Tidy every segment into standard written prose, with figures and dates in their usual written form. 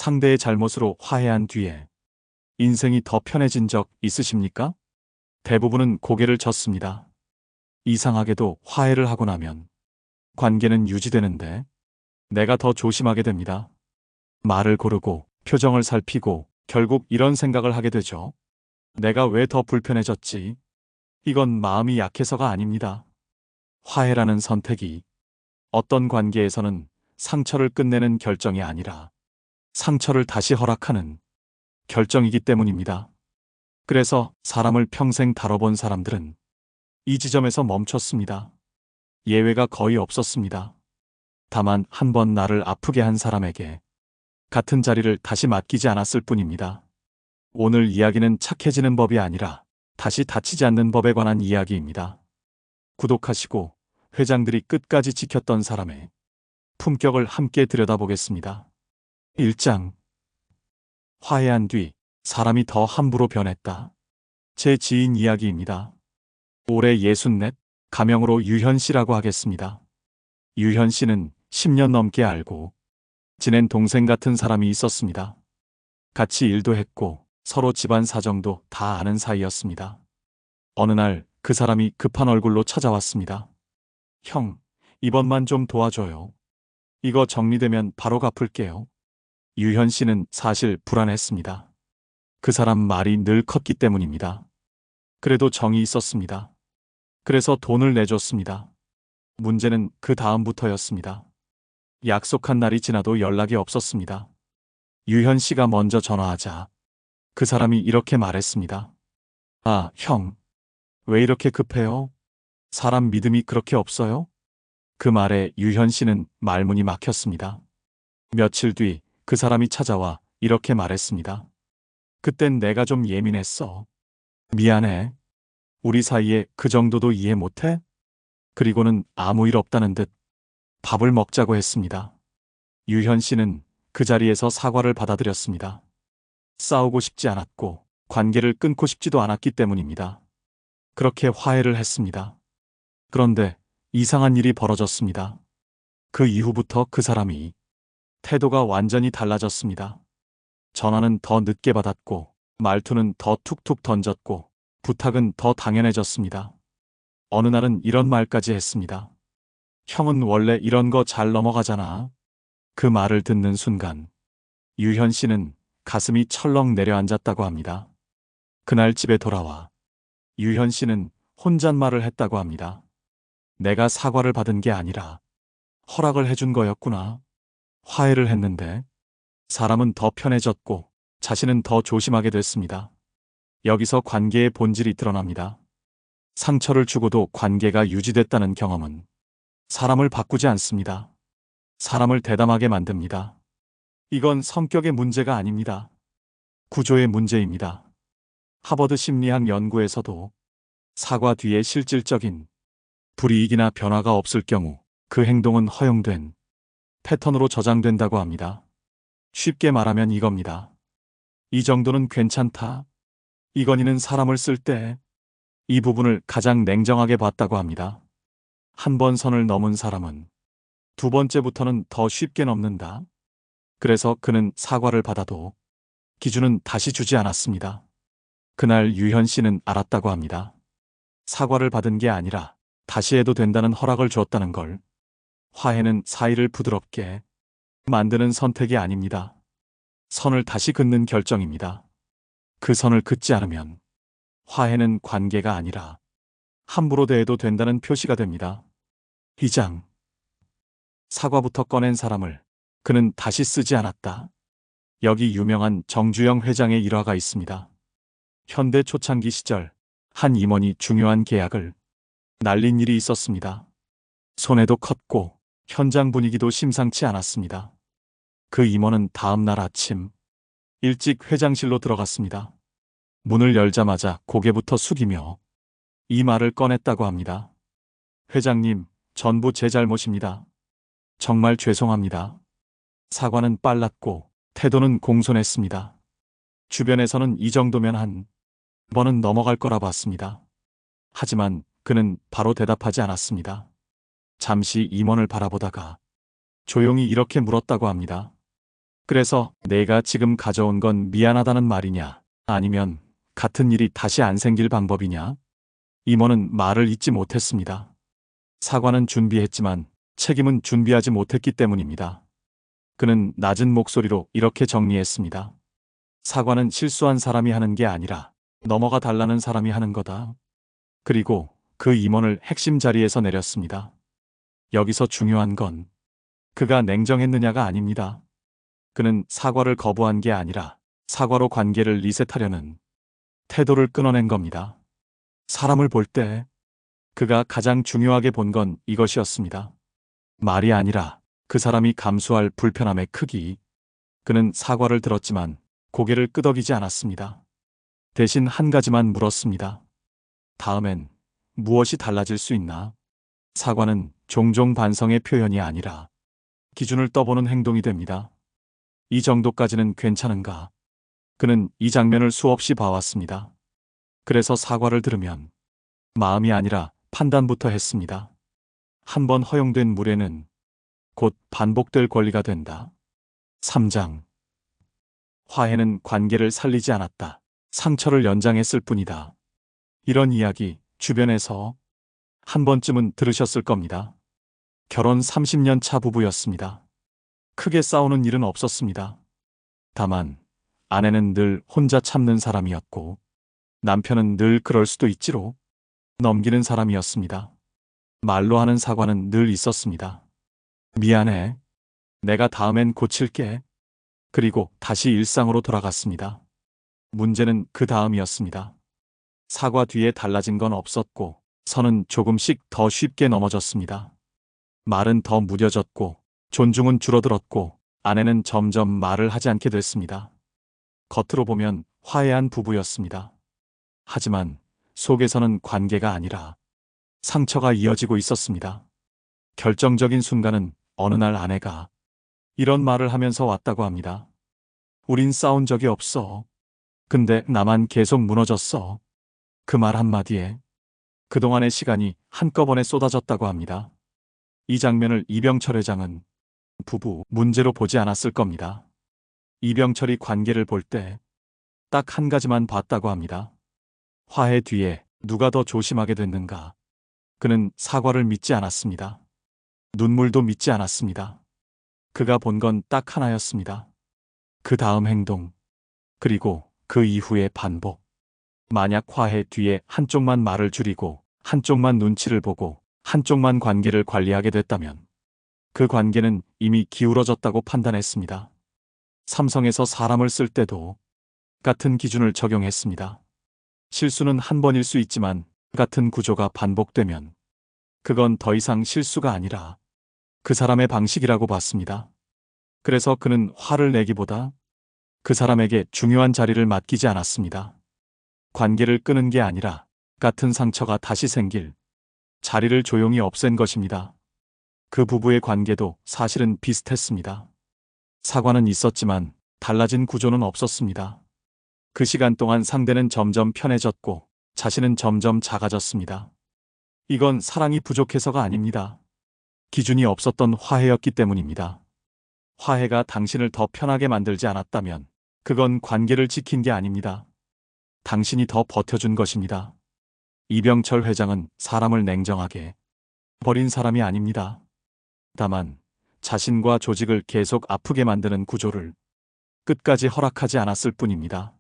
상대의 잘못으로 화해한 뒤에 인생이 더 편해진 적 있으십니까? 대부분은 고개를 젓습니다. 이상하게도 화해를 하고 나면 관계는 유지되는데 내가 더 조심하게 됩니다. 말을 고르고 표정을 살피고 결국 이런 생각을 하게 되죠. 내가 왜 더 불편해졌지? 이건 마음이 약해서가 아닙니다. 화해라는 선택이 어떤 관계에서는 상처를 끝내는 결정이 아니라 상처를 다시 허락하는 결정이기 때문입니다. 그래서 사람을 평생 다뤄본 사람들은 이 지점에서 멈췄습니다. 예외가 거의 없었습니다. 다만 한 번 나를 아프게 한 사람에게 같은 자리를 다시 맡기지 않았을 뿐입니다. 오늘 이야기는 착해지는 법이 아니라 다시 다치지 않는 법에 관한 이야기입니다. 구독하시고 회장들이 끝까지 지켰던 사람의 품격을 함께 들여다보겠습니다. 1장. 화해한 뒤 사람이 더 함부로 변했다. 제 지인 이야기입니다. 올해 64, 가명으로 유현 씨라고 하겠습니다. 유현 씨는 10년 넘게 알고 지낸 동생 같은 사람이 있었습니다. 같이 일도 했고 서로 집안 사정도 다 아는 사이였습니다. 어느 날 그 사람이 급한 얼굴로 찾아왔습니다. 형, 이번만 좀 도와줘요. 이거 정리되면 바로 갚을게요. 유현 씨는 사실 불안했습니다. 그 사람 말이 늘 컸기 때문입니다. 그래도 정이 있었습니다. 그래서 돈을 내줬습니다. 문제는 그 다음부터였습니다. 약속한 날이 지나도 연락이 없었습니다. 유현 씨가 먼저 전화하자 그 사람이 이렇게 말했습니다. 아, 형. 왜 이렇게 급해요? 사람 믿음이 그렇게 없어요? 그 말에 유현 씨는 말문이 막혔습니다. 며칠 뒤 그 사람이 찾아와 이렇게 말했습니다. 그땐 내가 좀 예민했어. 미안해. 우리 사이에 그 정도도 이해 못해? 그리고는 아무 일 없다는 듯 밥을 먹자고 했습니다. 유현 씨는 그 자리에서 사과를 받아들였습니다. 싸우고 싶지 않았고 관계를 끊고 싶지도 않았기 때문입니다. 그렇게 화해를 했습니다. 그런데 이상한 일이 벌어졌습니다. 그 이후부터 그 사람이 태도가 완전히 달라졌습니다. 전화는 더 늦게 받았고 말투는 더 툭툭 던졌고 부탁은 더 당연해졌습니다. 어느 날은 이런 말까지 했습니다. 형은 원래 이런 거 잘 넘어가잖아. 그 말을 듣는 순간 유현 씨는 가슴이 철렁 내려앉았다고 합니다. 그날 집에 돌아와 유현 씨는 혼잣말을 했다고 합니다. 내가 사과를 받은 게 아니라 허락을 해준 거였구나. 화해를 했는데 사람은 더 편해졌고 자신은 더 조심하게 됐습니다. 여기서 관계의 본질이 드러납니다. 상처를 주고도 관계가 유지됐다는 경험은 사람을 바꾸지 않습니다. 사람을 대담하게 만듭니다. 이건 성격의 문제가 아닙니다. 구조의 문제입니다. 하버드 심리학 연구에서도 사과 뒤에 실질적인 불이익이나 변화가 없을 경우 그 행동은 허용된 패턴으로 저장된다고 합니다. 쉽게 말하면 이겁니다. 이 정도는 괜찮다. 이건희는 사람을 쓸 때 이 부분을 가장 냉정하게 봤다고 합니다. 한 번 선을 넘은 사람은 두 번째부터는 더 쉽게 넘는다. 그래서 그는 사과를 받아도 기준은 다시 주지 않았습니다. 그날 유현 씨는 알았다고 합니다. 사과를 받은 게 아니라 다시 해도 된다는 허락을 주었다는 걸. 화해는 사이를 부드럽게 만드는 선택이 아닙니다. 선을 다시 긋는 결정입니다. 그 선을 긋지 않으면 화해는 관계가 아니라 함부로 대해도 된다는 표시가 됩니다. 2장. 사과부터 꺼낸 사람을 그는 다시 쓰지 않았다. 여기 유명한 정주영 회장의 일화가 있습니다. 현대 초창기 시절 한 임원이 중요한 계약을 날린 일이 있었습니다. 손해도 컸고 현장 분위기도 심상치 않았습니다. 그 임원은 다음 날 아침 일찍 회장실로 들어갔습니다. 문을 열자마자 고개부터 숙이며 이 말을 꺼냈다고 합니다. 회장님, 전부 제 잘못입니다. 정말 죄송합니다. 사과는 빨랐고 태도는 공손했습니다. 주변에서는 이 정도면 한 번은 넘어갈 거라 봤습니다. 하지만 그는 바로 대답하지 않았습니다. 잠시 임원을 바라보다가 조용히 이렇게 물었다고 합니다. 그래서 내가 지금 가져온 건 미안하다는 말이냐? 아니면 같은 일이 다시 안 생길 방법이냐? 임원은 말을 잇지 못했습니다. 사과는 준비했지만 책임은 준비하지 못했기 때문입니다. 그는 낮은 목소리로 이렇게 정리했습니다. 사과는 실수한 사람이 하는 게 아니라 넘어가 달라는 사람이 하는 거다. 그리고 그 임원을 핵심 자리에서 내렸습니다. 여기서 중요한 건 그가 냉정했느냐가 아닙니다. 그는 사과를 거부한 게 아니라 사과로 관계를 리셋하려는 태도를 끊어낸 겁니다. 사람을 볼 때 그가 가장 중요하게 본 건 이것이었습니다. 말이 아니라 그 사람이 감수할 불편함의 크기. 그는 사과를 들었지만 고개를 끄덕이지 않았습니다. 대신 한 가지만 물었습니다. 다음엔 무엇이 달라질 수 있나? 사과는 종종 반성의 표현이 아니라 기준을 떠보는 행동이 됩니다. 이 정도까지는 괜찮은가? 그는 이 장면을 수없이 봐왔습니다. 그래서 사과를 들으면 마음이 아니라 판단부터 했습니다. 한 번 허용된 무례는 곧 반복될 권리가 된다. 3장. 화해는 관계를 살리지 않았다. 상처를 연장했을 뿐이다. 이런 이야기 주변에서 한 번쯤은 들으셨을 겁니다. 결혼 30년 차 부부였습니다. 크게 싸우는 일은 없었습니다. 다만 아내는 늘 혼자 참는 사람이었고 남편은 늘 그럴 수도 있지로 넘기는 사람이었습니다. 말로 하는 사과는 늘 있었습니다. 미안해. 내가 다음엔 고칠게. 그리고 다시 일상으로 돌아갔습니다. 문제는 그 다음이었습니다. 사과 뒤에 달라진 건 없었고 선은 조금씩 더 쉽게 넘어졌습니다. 말은 더 무뎌졌고 존중은 줄어들었고 아내는 점점 말을 하지 않게 됐습니다. 겉으로 보면 화해한 부부였습니다. 하지만 속에서는 관계가 아니라 상처가 이어지고 있었습니다. 결정적인 순간은 어느 날 아내가 이런 말을 하면서 왔다고 합니다. 우린 싸운 적이 없어. 근데 나만 계속 무너졌어. 그 말 한마디에 그동안의 시간이 한꺼번에 쏟아졌다고 합니다. 이 장면을 이병철 회장은 부부 문제로 보지 않았을 겁니다. 이병철이 관계를 볼 때 딱 한 가지만 봤다고 합니다. 화해 뒤에 누가 더 조심하게 됐는가? 그는 사과를 믿지 않았습니다. 눈물도 믿지 않았습니다. 그가 본 건 딱 하나였습니다. 그 다음 행동, 그리고 그 이후의 반복. 만약 화해 뒤에 한쪽만 말을 줄이고 한쪽만 눈치를 보고 한쪽만 관계를 관리하게 됐다면 그 관계는 이미 기울어졌다고 판단했습니다. 삼성에서 사람을 쓸 때도 같은 기준을 적용했습니다. 실수는 한 번일 수 있지만 같은 구조가 반복되면 그건 더 이상 실수가 아니라 그 사람의 방식이라고 봤습니다. 그래서 그는 화를 내기보다 그 사람에게 중요한 자리를 맡기지 않았습니다. 관계를 끄는 게 아니라 같은 상처가 다시 생길 자리를 조용히 없앤 것입니다. 그 부부의 관계도 사실은 비슷했습니다. 사과는 있었지만 달라진 구조는 없었습니다. 그 시간 동안 상대는 점점 편해졌고 자신은 점점 작아졌습니다. 이건 사랑이 부족해서가 아닙니다. 기준이 없었던 화해였기 때문입니다. 화해가 당신을 더 편하게 만들지 않았다면 그건 관계를 지킨 게 아닙니다. 당신이 더 버텨준 것입니다. 이병철 회장은 사람을 냉정하게 버린 사람이 아닙니다. 다만 자신과 조직을 계속 아프게 만드는 구조를 끝까지 허락하지 않았을 뿐입니다.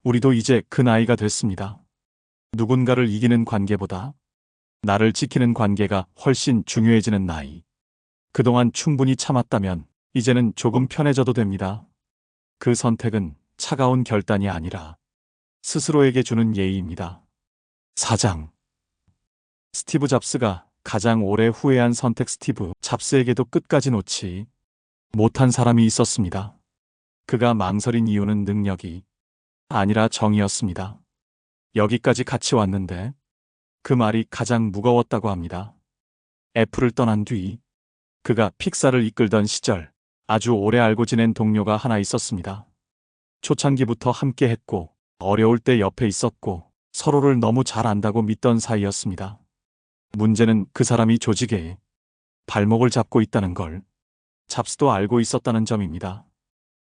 우리도 이제 그 나이가 됐습니다. 누군가를 이기는 관계보다 나를 지키는 관계가 훨씬 중요해지는 나이. 그동안 충분히 참았다면 이제는 조금 편해져도 됩니다. 그 선택은 차가운 결단이 아니라 스스로에게 주는 예의입니다. 4장. 스티브 잡스가 가장 오래 후회한 선택. 스티브 잡스에게도 끝까지 놓지 못한 사람이 있었습니다. 그가 망설인 이유는 능력이 아니라 정이었습니다. 여기까지 같이 왔는데 그 말이 가장 무거웠다고 합니다. 애플을 떠난 뒤 그가 픽사를 이끌던 시절 아주 오래 알고 지낸 동료가 하나 있었습니다. 초창기부터 함께 했고 어려울 때 옆에 있었고 서로를 너무 잘 안다고 믿던 사이였습니다. 문제는 그 사람이 조직에 발목을 잡고 있다는 걸 잡스도 알고 있었다는 점입니다.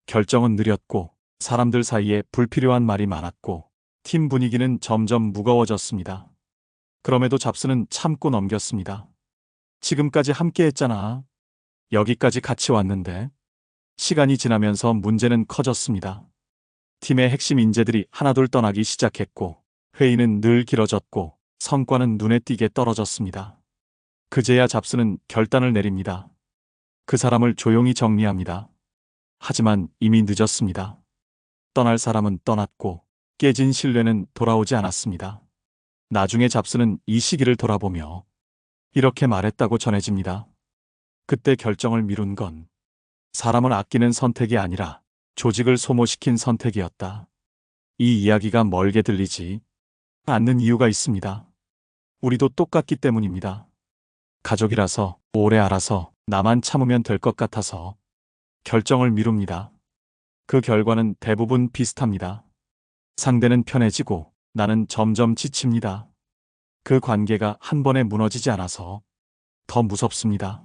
결정은 느렸고 사람들 사이에 불필요한 말이 많았고 팀 분위기는 점점 무거워졌습니다. 그럼에도 잡스는 참고 넘겼습니다. 지금까지 함께 했잖아. 여기까지 같이 왔는데. 시간이 지나면서 문제는 커졌습니다. 팀의 핵심 인재들이 하나둘 떠나기 시작했고 회의는 늘 길어졌고 성과는 눈에 띄게 떨어졌습니다. 그제야 잡스는 결단을 내립니다. 그 사람을 조용히 정리합니다. 하지만 이미 늦었습니다. 떠날 사람은 떠났고 깨진 신뢰는 돌아오지 않았습니다. 나중에 잡스는 이 시기를 돌아보며 이렇게 말했다고 전해집니다. 그때 결정을 미룬 건 사람을 아끼는 선택이 아니라 조직을 소모시킨 선택이었다. 이 이야기가 멀게 들리지 않는 이유가 있습니다. 우리도 똑같기 때문입니다. 가족이라서, 오래 알아서, 나만 참으면 될 것 같아서 결정을 미룹니다. 그 결과는 대부분 비슷합니다. 상대는 편해지고 나는 점점 지칩니다. 그 관계가 한 번에 무너지지 않아서 더 무섭습니다.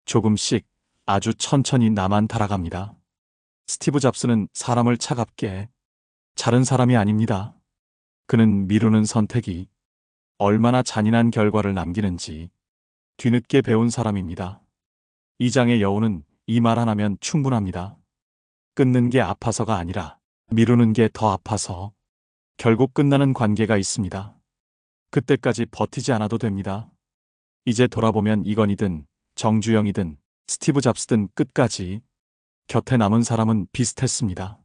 조금씩 아주 천천히 나만 달아갑니다. 스티브 잡스는 사람을 차갑게 자른 사람이 아닙니다. 그는 미루는 선택이 얼마나 잔인한 결과를 남기는지 뒤늦게 배운 사람입니다. 이 장의 여우는 이 말 하나면 충분합니다. 끊는 게 아파서가 아니라 미루는 게 더 아파서 결국 끝나는 관계가 있습니다. 그때까지 버티지 않아도 됩니다. 이제 돌아보면 이건희든 정주영이든 스티브 잡스든 끝까지 곁에 남은 사람은 비슷했습니다.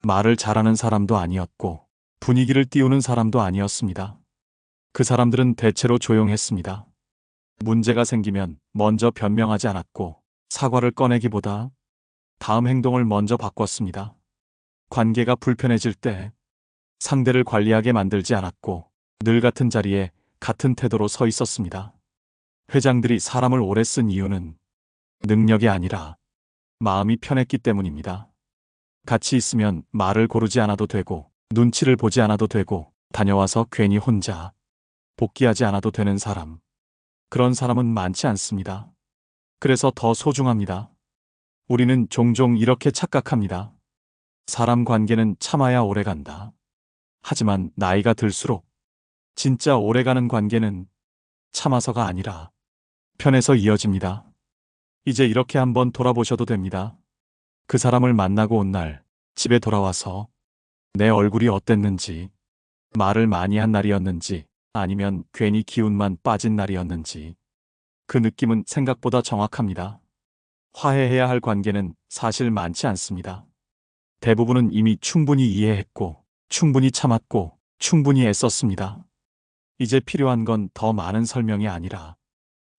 말을 잘하는 사람도 아니었고 분위기를 띄우는 사람도 아니었습니다. 그 사람들은 대체로 조용했습니다. 문제가 생기면 먼저 변명하지 않았고 사과를 꺼내기보다 다음 행동을 먼저 바꿨습니다. 관계가 불편해질 때 상대를 관리하게 만들지 않았고 늘 같은 자리에 같은 태도로 서 있었습니다. 회장들이 사람을 오래 쓴 이유는 능력이 아니라 마음이 편했기 때문입니다. 같이 있으면 말을 고르지 않아도 되고 눈치를 보지 않아도 되고 다녀와서 괜히 혼자 복귀하지 않아도 되는 사람. 그런 사람은 많지 않습니다. 그래서 더 소중합니다. 우리는 종종 이렇게 착각합니다. 사람 관계는 참아야 오래간다. 하지만 나이가 들수록 진짜 오래가는 관계는 참아서가 아니라 편해서 이어집니다. 이제 이렇게 한번 돌아보셔도 됩니다. 그 사람을 만나고 온 날 집에 돌아와서 내 얼굴이 어땠는지, 말을 많이 한 날이었는지 아니면 괜히 기운만 빠진 날이었는지 그 느낌은 생각보다 정확합니다. 화해해야 할 관계는 사실 많지 않습니다. 대부분은 이미 충분히 이해했고 충분히 참았고 충분히 애썼습니다. 이제 필요한 건 더 많은 설명이 아니라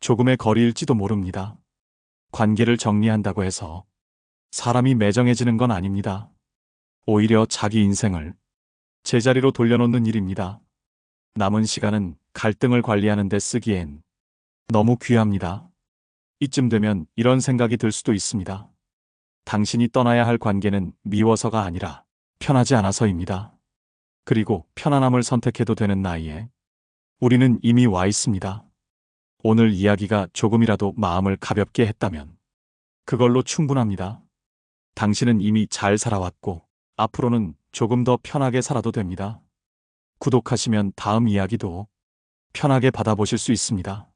조금의 거리일지도 모릅니다. 관계를 정리한다고 해서 사람이 매정해지는 건 아닙니다. 오히려 자기 인생을 제자리로 돌려놓는 일입니다. 남은 시간은 갈등을 관리하는 데 쓰기엔 너무 귀합니다. 이쯤 되면 이런 생각이 들 수도 있습니다. 당신이 떠나야 할 관계는 미워서가 아니라 편하지 않아서입니다. 그리고 편안함을 선택해도 되는 나이에 우리는 이미 와 있습니다. 오늘 이야기가 조금이라도 마음을 가볍게 했다면 그걸로 충분합니다. 당신은 이미 잘 살아왔고 앞으로는 조금 더 편하게 살아도 됩니다. 구독하시면 다음 이야기도 편하게 받아보실 수 있습니다.